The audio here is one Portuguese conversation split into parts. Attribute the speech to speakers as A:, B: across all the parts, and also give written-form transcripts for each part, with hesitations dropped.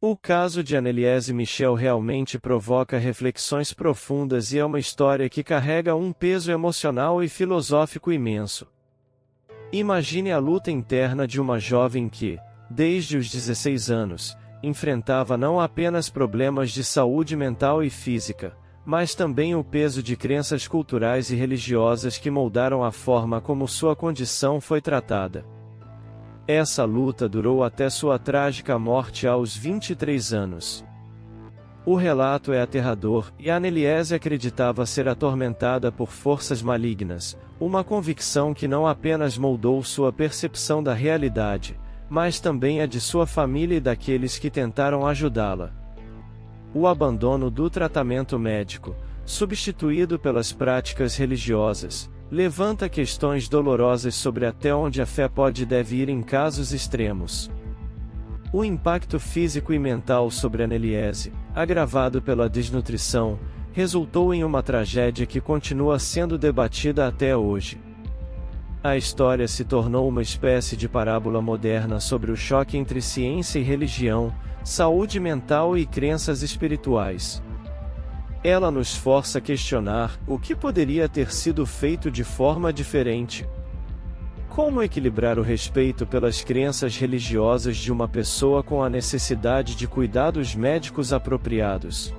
A: O caso de Anneliese Michel realmente provoca reflexões profundas e é uma história que carrega um peso emocional e filosófico imenso. Imagine a luta interna de uma jovem que, desde os 16 anos, enfrentava não apenas problemas de saúde mental e física, mas também o peso de crenças culturais e religiosas que moldaram a forma como sua condição foi tratada. Essa luta durou até sua trágica morte aos 23 anos. O relato é aterrador, e Anneliese acreditava ser atormentada por forças malignas, uma convicção que não apenas moldou sua percepção da realidade, mas também a de sua família e daqueles que tentaram ajudá-la. O abandono do tratamento médico, substituído pelas práticas religiosas, levanta questões dolorosas sobre até onde a fé pode e deve ir em casos extremos. O impacto físico e mental sobre Anneliese, agravado pela desnutrição, resultou em uma tragédia que continua sendo debatida até hoje. A história se tornou uma espécie de parábola moderna sobre o choque entre ciência e religião, saúde mental e crenças espirituais. Ela nos força a questionar o que poderia ter sido feito de forma diferente. Como equilibrar o respeito pelas crenças religiosas de uma pessoa com a necessidade de cuidados médicos apropriados?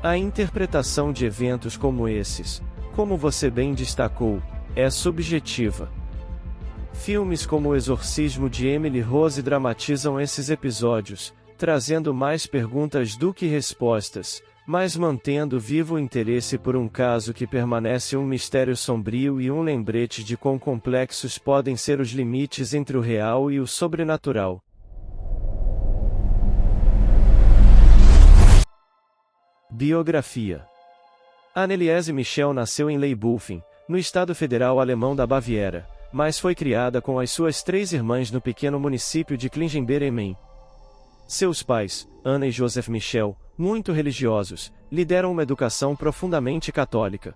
A: A interpretação de eventos como esses, como você bem destacou, é subjetiva. Filmes como O Exorcismo de Emily Rose dramatizam esses episódios, trazendo mais perguntas do que respostas, mas mantendo vivo o interesse por um caso que permanece um mistério sombrio e um lembrete de quão complexos podem ser os limites entre o real e o sobrenatural. Biografia. Anneliese Michel nasceu em Leibufing, no estado federal alemão da Baviera, mas foi criada com as suas 3 irmãs no pequeno município de Klingenberg-Main. Seus pais, Anna e Joseph Michel, muito religiosos, lhe deram uma educação profundamente católica.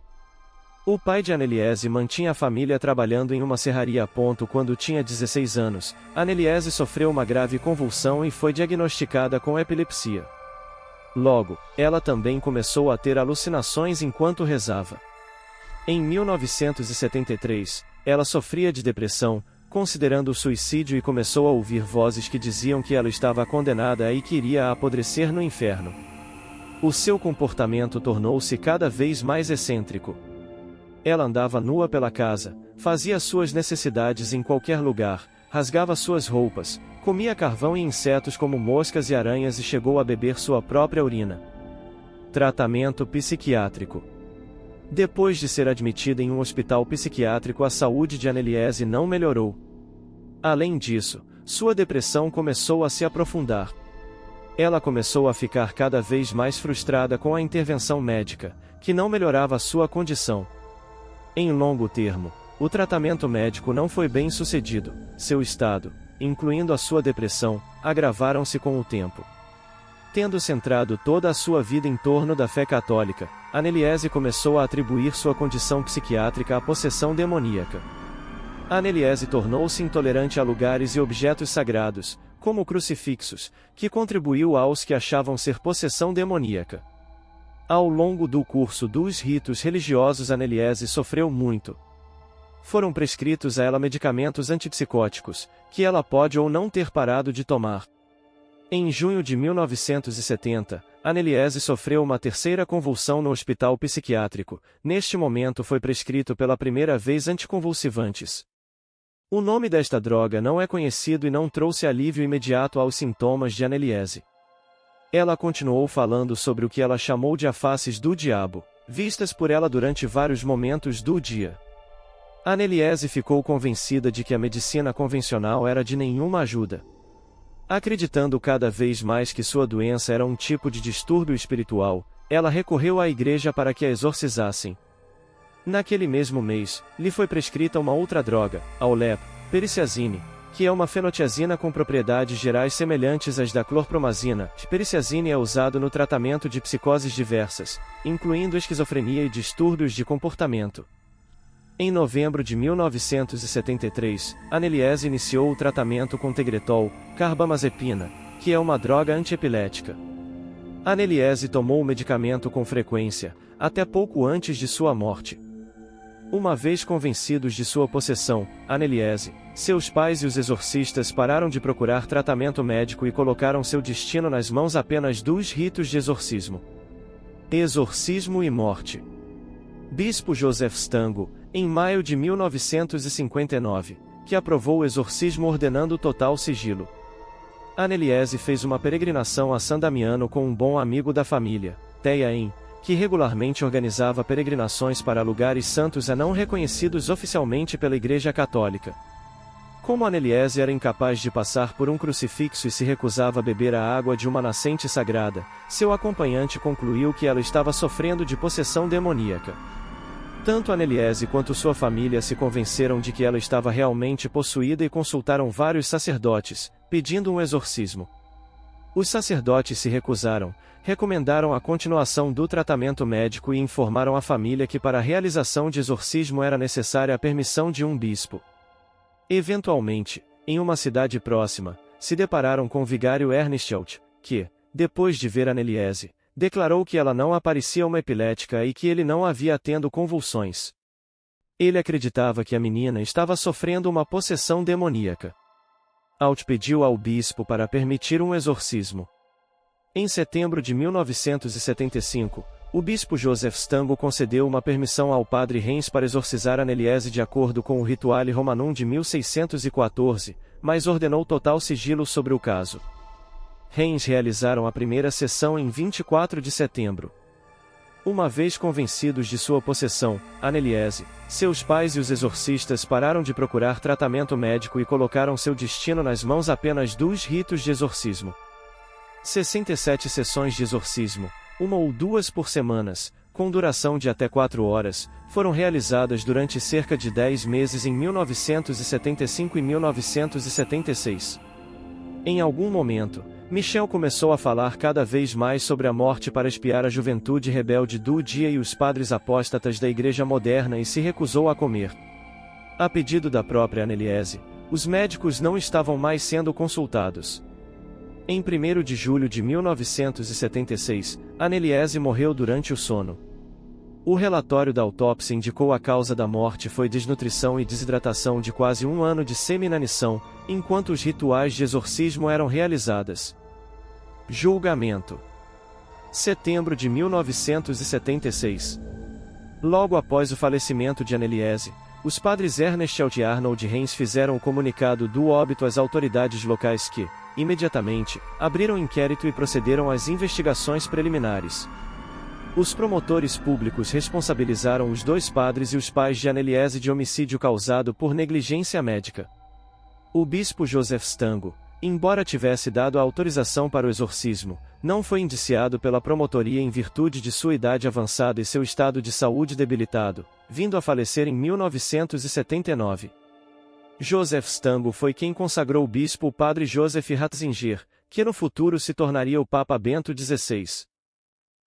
A: O pai de Anneliese mantinha a família trabalhando em uma serraria. Quando tinha 16 anos, Anneliese sofreu uma grave convulsão e foi diagnosticada com epilepsia. Logo, ela também começou a ter alucinações enquanto rezava. Em 1973, ela sofria de depressão, considerando o suicídio, e começou a ouvir vozes que diziam que ela estava condenada e que iria apodrecer no inferno. O seu comportamento tornou-se cada vez mais excêntrico. Ela andava nua pela casa, fazia suas necessidades em qualquer lugar, rasgava suas roupas, comia carvão e insetos como moscas e aranhas e chegou a beber sua própria urina. Tratamento psiquiátrico. Depois de ser admitida em um hospital psiquiátrico, a saúde de Anneliese não melhorou. Além disso, sua depressão começou a se aprofundar. Ela começou a ficar cada vez mais frustrada com a intervenção médica, que não melhorava sua condição. Em longo termo, o tratamento médico não foi bem sucedido, seu estado, incluindo a sua depressão, agravaram-se com o tempo. Tendo centrado toda a sua vida em torno da fé católica, Anneliese começou a atribuir sua condição psiquiátrica à possessão demoníaca. Anneliese tornou-se intolerante a lugares e objetos sagrados, como crucifixos, que contribuiu aos que achavam ser possessão demoníaca. Ao longo do curso dos ritos religiosos, Anneliese sofreu muito. Foram prescritos a ela medicamentos antipsicóticos, que ela pode ou não ter parado de tomar. Em junho de 1970, Anneliese sofreu uma terceira convulsão no hospital psiquiátrico. Neste momento foi prescrito pela primeira vez anticonvulsivantes. O nome desta droga não é conhecido e não trouxe alívio imediato aos sintomas de Anneliese. Ela continuou falando sobre o que ela chamou de faces do diabo, vistas por ela durante vários momentos do dia. Anneliese ficou convencida de que a medicina convencional era de nenhuma ajuda. Acreditando cada vez mais que sua doença era um tipo de distúrbio espiritual, ela recorreu à igreja para que a exorcizassem. Naquele mesmo mês, lhe foi prescrita uma outra droga, a Olep, periciazine, que é uma fenotiazina com propriedades gerais semelhantes às da clorpromazina. Periciazine é usado no tratamento de psicoses diversas, incluindo esquizofrenia e distúrbios de comportamento. Em novembro de 1973, Anneliese iniciou o tratamento com Tegretol, carbamazepina, que é uma droga antiepilética. Anneliese tomou o medicamento com frequência, até pouco antes de sua morte. Uma vez convencidos de sua possessão, Anneliese, seus pais e os exorcistas pararam de procurar tratamento médico e colocaram seu destino nas mãos apenas dos ritos de exorcismo. Exorcismo e morte. Bispo Joseph Stango, em maio de 1959, que aprovou o exorcismo ordenando total sigilo. Anneliese fez uma peregrinação a San Damiano com um bom amigo da família, Teyain, que regularmente organizava peregrinações para lugares santos a não reconhecidos oficialmente pela Igreja Católica. Como Anneliese era incapaz de passar por um crucifixo e se recusava a beber a água de uma nascente sagrada, seu acompanhante concluiu que ela estava sofrendo de possessão demoníaca. Tanto Anneliese quanto sua família se convenceram de que ela estava realmente possuída e consultaram vários sacerdotes, pedindo um exorcismo. Os sacerdotes se recusaram, recomendaram a continuação do tratamento médico e informaram a família que para a realização de exorcismo era necessária a permissão de um bispo. Eventualmente, em uma cidade próxima, se depararam com o vigário Ernestelt, que, depois de ver Anneliese, declarou que ela não aparecia uma epilética e que ele não havia tendo convulsões. Ele acreditava que a menina estava sofrendo uma possessão demoníaca. Alt pediu ao bispo para permitir um exorcismo. Em setembro de 1975, o bispo Joseph Stango concedeu uma permissão ao padre Heinz para exorcizar Anneliese de acordo com o Rituale Romanum de 1614, mas ordenou total sigilo sobre o caso. Heinz realizaram a primeira sessão em 24 de setembro. Uma vez convencidos de sua possessão, Anneliese, seus pais e os exorcistas pararam de procurar tratamento médico e colocaram seu destino nas mãos apenas dos ritos de exorcismo. 67 sessões de exorcismo, uma ou duas por semana, com duração de até 4 horas, foram realizadas durante cerca de 10 meses em 1975 e 1976. Em algum momento, Michel começou a falar cada vez mais sobre a morte para espiar a juventude rebelde do dia e os padres apóstatas da Igreja moderna e se recusou a comer. A pedido da própria Anneliese, os médicos não estavam mais sendo consultados. Em 1º de julho de 1976, Anneliese morreu durante o sono. O relatório da autópsia indicou a causa da morte foi desnutrição e desidratação de quase 1 ano de seminanição, enquanto os rituais de exorcismo eram realizadas. Julgamento. Setembro de 1976. Logo após o falecimento de Anneliese, os padres Ernestelt e Arnold Heinz fizeram o comunicado do óbito às autoridades locais que, imediatamente, abriram inquérito e procederam às investigações preliminares. Os promotores públicos responsabilizaram os 2 padres e os pais de Anneliese de homicídio causado por negligência médica. O bispo Joseph Stango, embora tivesse dado a autorização para o exorcismo, não foi indiciado pela promotoria em virtude de sua idade avançada e seu estado de saúde debilitado, vindo a falecer em 1979. Joseph Stango foi quem consagrou o bispo o padre Joseph Ratzinger, que no futuro se tornaria o Papa Bento XVI.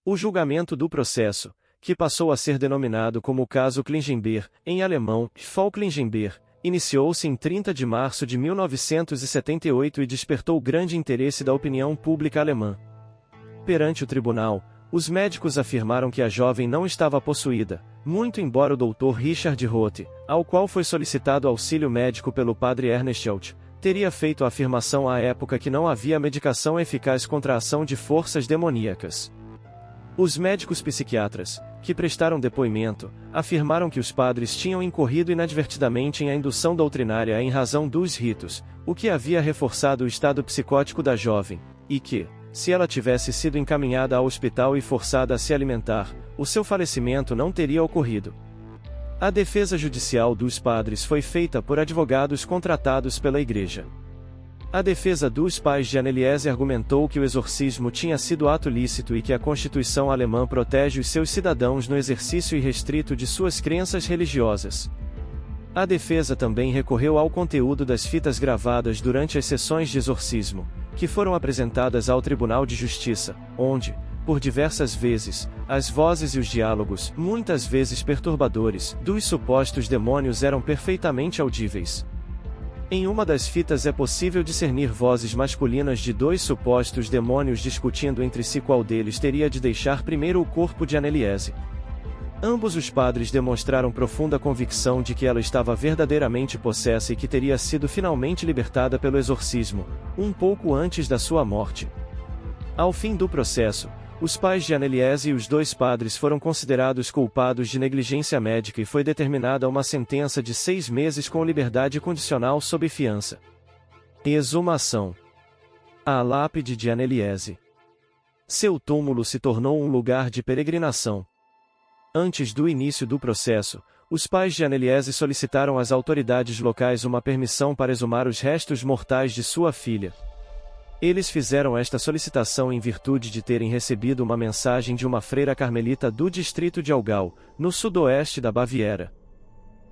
A: O julgamento do processo, que passou a ser denominado como o caso Klingenberg, em alemão, Fall Klingenberg, iniciou-se em 30 de março de 1978 e despertou grande interesse da opinião pública alemã. Perante o tribunal, os médicos afirmaram que a jovem não estava possuída, muito embora o Dr. Richard Roth, ao qual foi solicitado auxílio médico pelo padre Ernestelt, teria feito a afirmação à época que não havia medicação eficaz contra a ação de forças demoníacas. Os médicos psiquiatras, que prestaram depoimento, afirmaram que os padres tinham incorrido inadvertidamente em a indução doutrinária em razão dos ritos, o que havia reforçado o estado psicótico da jovem, e que, se ela tivesse sido encaminhada ao hospital e forçada a se alimentar, o seu falecimento não teria ocorrido. A defesa judicial dos padres foi feita por advogados contratados pela Igreja. A defesa dos pais de Anneliese argumentou que o exorcismo tinha sido ato lícito e que a Constituição alemã protege os seus cidadãos no exercício irrestrito de suas crenças religiosas. A defesa também recorreu ao conteúdo das fitas gravadas durante as sessões de exorcismo, que foram apresentadas ao Tribunal de Justiça, onde, por diversas vezes, as vozes e os diálogos, muitas vezes perturbadores, dos supostos demônios eram perfeitamente audíveis. Em uma das fitas é possível discernir vozes masculinas de dois supostos demônios discutindo entre si qual deles teria de deixar primeiro o corpo de Anneliese. Ambos os padres demonstraram profunda convicção de que ela estava verdadeiramente possessa e que teria sido finalmente libertada pelo exorcismo, um pouco antes da sua morte. Ao fim do processo, os pais de Anneliese e os dois padres foram considerados culpados de negligência médica e foi determinada uma sentença de 6 meses com liberdade condicional sob fiança. Exumação. A lápide de Anneliese. Seu túmulo se tornou um lugar de peregrinação. Antes do início do processo, os pais de Anneliese solicitaram às autoridades locais uma permissão para exumar os restos mortais de sua filha. Eles fizeram esta solicitação em virtude de terem recebido uma mensagem de uma freira carmelita do distrito de Augau, no sudoeste da Baviera.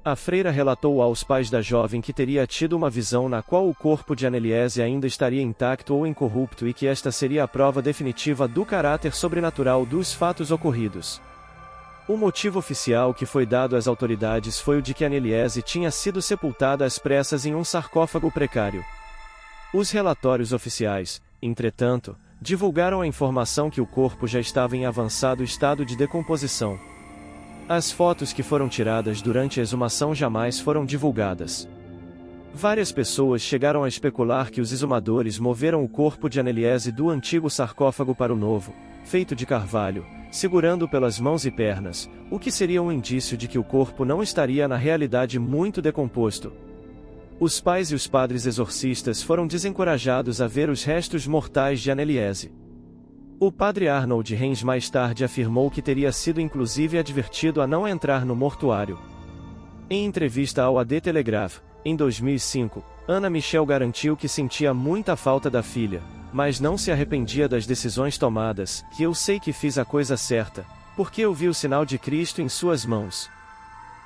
A: A freira relatou aos pais da jovem que teria tido uma visão na qual o corpo de Anneliese ainda estaria intacto ou incorrupto e que esta seria a prova definitiva do caráter sobrenatural dos fatos ocorridos. O motivo oficial que foi dado às autoridades foi o de que Anneliese tinha sido sepultada às pressas em um sarcófago precário. Os relatórios oficiais, entretanto, divulgaram a informação que o corpo já estava em avançado estado de decomposição. As fotos que foram tiradas durante a exumação jamais foram divulgadas. Várias pessoas chegaram a especular que os exumadores moveram o corpo de Anneliese do antigo sarcófago para o novo, feito de carvalho, segurando-o pelas mãos e pernas, o que seria um indício de que o corpo não estaria na realidade muito decomposto. Os pais e os padres exorcistas foram desencorajados a ver os restos mortais de Anneliese. O padre Arnold Reins mais tarde afirmou que teria sido inclusive advertido a não entrar no mortuário. Em entrevista ao AD Telegraph, em 2005, Ana Michel garantiu que sentia muita falta da filha, mas não se arrependia das decisões tomadas, que eu sei que fiz a coisa certa, porque eu vi o sinal de Cristo em suas mãos.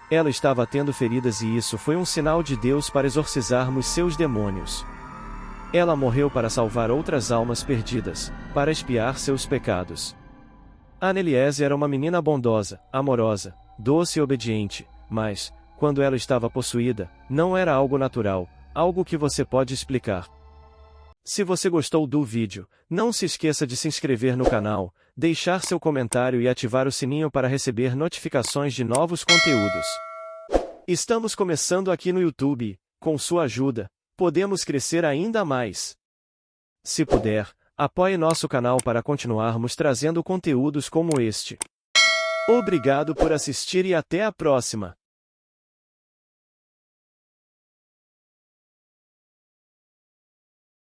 A: Ela estava tendo feridas e isso foi um sinal de Deus para exorcizarmos seus demônios. Ela morreu para salvar outras almas perdidas, para expiar seus pecados. Anneliese era uma menina bondosa, amorosa, doce e obediente, mas, quando ela estava possuída, não era algo natural, algo que você pode explicar. Se você gostou do vídeo, não se esqueça de se inscrever no canal, deixar seu comentário e ativar o sininho para receber notificações de novos conteúdos. Estamos começando aqui no YouTube e, com sua ajuda, podemos crescer ainda mais. Se puder, apoie nosso canal para continuarmos trazendo conteúdos como este. Obrigado por assistir e até a próxima!